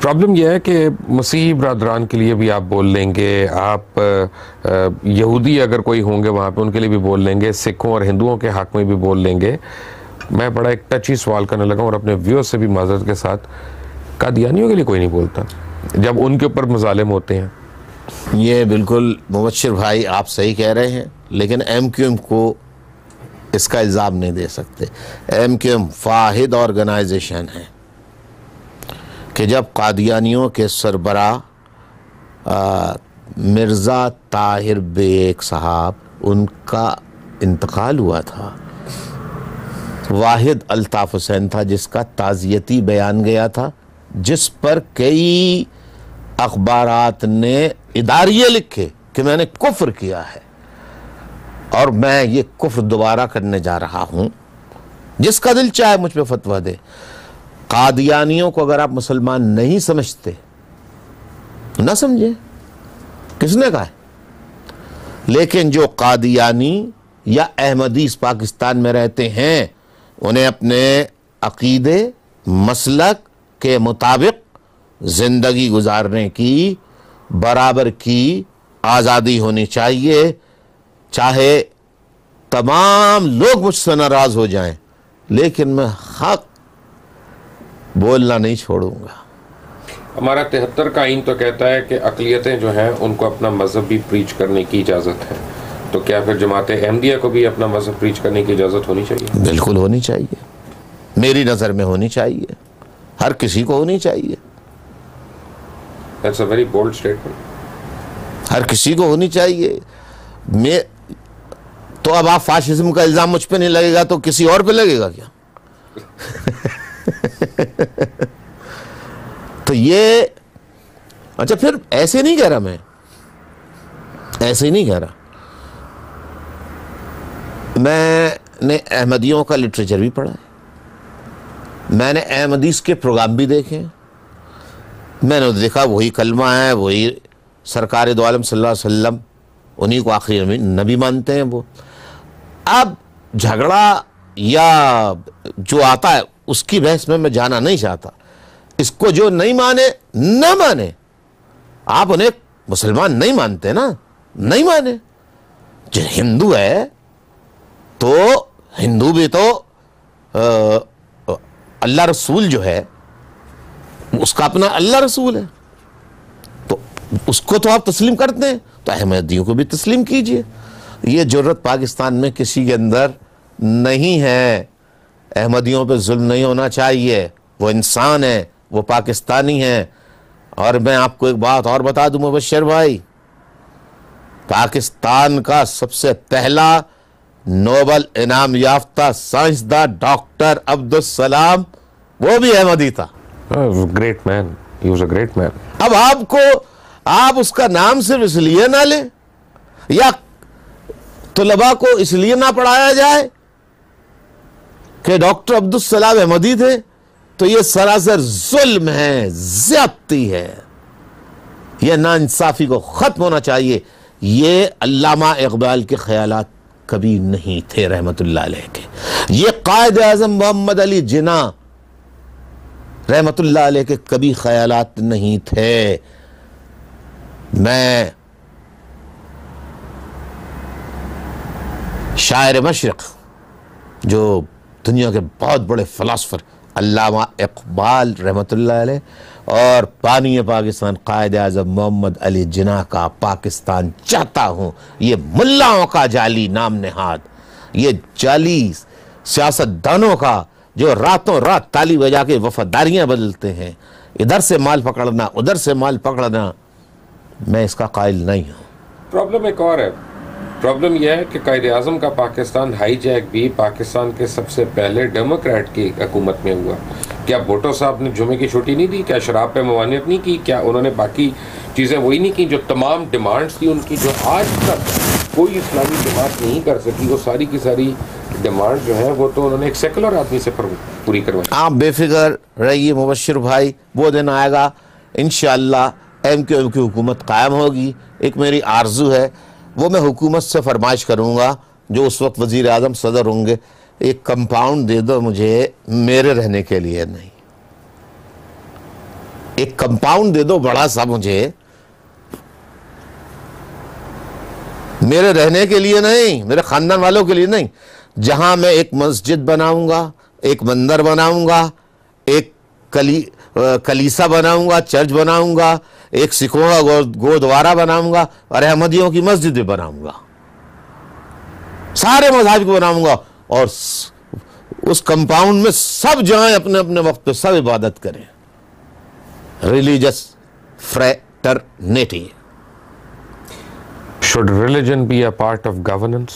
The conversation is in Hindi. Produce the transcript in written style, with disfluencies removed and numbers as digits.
प्रॉब्लम यह है कि मसीही बरादरान के लिए भी आप बोल लेंगे, आप यहूदी अगर कोई होंगे वहाँ पे उनके लिए भी बोल लेंगे, सिखों और हिंदुओं के हक में भी बोल लेंगे। मैं बड़ा एक टची सवाल करने लगा और अपने व्यूअर्स से भी माजरत के साथ, कादियानियों के लिए कोई नहीं बोलता जब उनके ऊपर मजालिम होते हैं। ये बिल्कुल मुबश्शिर भाई आप सही कह रहे हैं, लेकिन MQM को इसका इल्ज़ाम नहीं दे सकते। MQM वाहिद ऑर्गेनाइजेशन है कि जब कादियानियों के सरबरा मिर्ज़ा ताहिर बेग साहब उनका इंतकाल हुआ था, वाहिद अल्ताफ़ हुसैन था जिसका ताज़ियती बयान गया था, जिस पर कई अखबारात ने इदारिये लिखे कि मैंने कुफ्र किया है और मैं ये कुफ्र दोबारा करने जा रहा हूँ। जिसका दिल चाहे मुझ पे फतवा दे। कादियानियों को अगर आप मुसलमान नहीं समझते, ना समझे, किसने कहा है? लेकिन जो कादियानी या अहमदीस पाकिस्तान में रहते हैं, उन्हें अपने अकीदे मसलक के मुताबिक जिंदगी गुजारने की बराबर की आज़ादी होनी चाहिए, चाहे तमाम लोग मुझसे नाराज हो जाएं, लेकिन मैं हक बोलना नहीं छोड़ूंगा। हमारा 73 का आइन तो कहता है कि अक़लियतें जो हैं उनको अपना मज़हब भी प्रीच करने की इजाज़त है, तो क्या फिर जमात अहमदिया को भी अपना मज़हब प्रीच करने की इजाज़त होनी चाहिए? बिल्कुल होनी चाहिए, मेरी नज़र में होनी चाहिए, हर किसी को होनी चाहिए। That's a very bold statement. हर किसी को होनी चाहिए। मैं तो अब आप फाशिज्म का इल्ज़ाम मुझ पे नहीं लगेगा तो किसी और पे लगेगा क्या? तो ये अच्छा, फिर ऐसे नहीं कह रहा, मैं ऐसे ही नहीं कह रहा। मैंने अहमदियों का लिटरेचर भी पढ़ा है, मैंने अहमदीस के प्रोग्राम भी देखे, मैंने देखा वही कलमा है, वही सरकार दो आलम सल्लल्लाहु अलैहि वसल्लम, उन्हीं को आखिरी नबी मानते हैं वो। अब झगड़ा या जो आता है उसकी बहस में मैं जाना नहीं चाहता। इसको जो नहीं माने न माने, आप उन्हें मुसलमान नहीं मानते ना, नहीं माने। जो हिंदू है तो हिंदू भी तो अल्लाह रसूल जो है उसका अपना अल्लाह रसूल है, तो उसको तो आप तस्लीम करते हैं, तो अहमदियों को भी तस्लीम कीजिए। ये जुर्रत पाकिस्तान में किसी के अंदर नहीं है। अहमदियों पे जुल्म नहीं होना चाहिए, वो इंसान है, वो पाकिस्तानी है। और मैं आपको एक बात और बता दूं मुबश्शिर भाई, पाकिस्तान का सबसे पहला नोबल इनाम याफ्ता साइंसदान डॉक्टर अब्दुल सलाम वो भी अहमदी था। Great man, he was a great man. अब आप उसका नाम सिर्फ इसलिए ना ले या तुलबा को इसलिए ना पढ़ाया जाए कि डॉक्टर अब्दुल सलाम अहमदी थे, तो ये सरासर जुल्म है, ज्यादती है। यह नाइंसाफी को खत्म होना चाहिए। ये अल्लामा इकबाल के ख्यालात कभी नहीं थे रहमतुल्लाह अलैह के। ये कायद आज़म मोहम्मद अली जिन्ना रहमतुल्लाह अलैह के कभी ख्यालात नहीं थे। मैं शायर मशरिक़, जो दुनिया के बहुत बड़े फ़िलासफ़र अल्लामा इकबाल रहमतुल्लाह अलैह और पानी पाकिस्तान कायद आज़म मोहम्मद अली जिन्ना का पाकिस्तान चाहता हूँ। ये मुल्लाओं का जाली नाम नहाद, ये जाली सियासतदानों का जो रातों रात ताली बजा के वफादारियाँ बदलते हैं, इधर से माल पकड़ना उधर से माल पकड़ना, मैं इसका कायल नहीं हूँ। प्रॉब्लम एक और है। प्रॉब्लम यह है कि कायद आज़म का पाकिस्तान हाईजैक भी पाकिस्तान के सबसे पहले डेमोक्रेट की हुकूमत में हुआ। क्या भुट्टो साहब ने जुमे की छुट्टी नहीं दी? क्या शराब पे मवानियत नहीं की? क्या उन्होंने बाकी चीज़ें वही नहीं की जो तमाम डिमांड्स थी उनकी, जो आज तक कोई इस्लामी जमात नहीं कर सकी? वो सारी की सारी डिमांड जो है वो तो उन्होंने एक सेकुलर आदमी से पूरी करवाई। आप बेफिक्र रहिए मुबश्शिर भाई, वो दिन आएगा इंशाअल्लाह MQM की हुकूमत कायम होगी। एक मेरी आरजू है, वो मैं हुकूमत से फरमाइश करूँगा, जो उस वक्त वज़ीर आज़म सदर होंगे, एक कंपाउंड दे दो मुझे मेरे रहने के लिए नहीं, एक कंपाउंड दे दो बड़ा सा मुझे, मेरे रहने के लिए नहीं, मेरे खानदान वालों के लिए नहीं, जहां मैं एक मस्जिद बनाऊंगा, एक मंदिर बनाऊंगा, एक कलीसा बनाऊंगा, चर्च बनाऊंगा, एक सिखों का गुरुद्वारा बनाऊंगा और अहमदियों की मस्जिद भी बनाऊंगा, सारे मजहब को बनाऊंगा, और उस कंपाउंड में सब जाएं अपने अपने वक्त पे, सब इबादत करें। Religious fraternity. Should religion be a part of governance?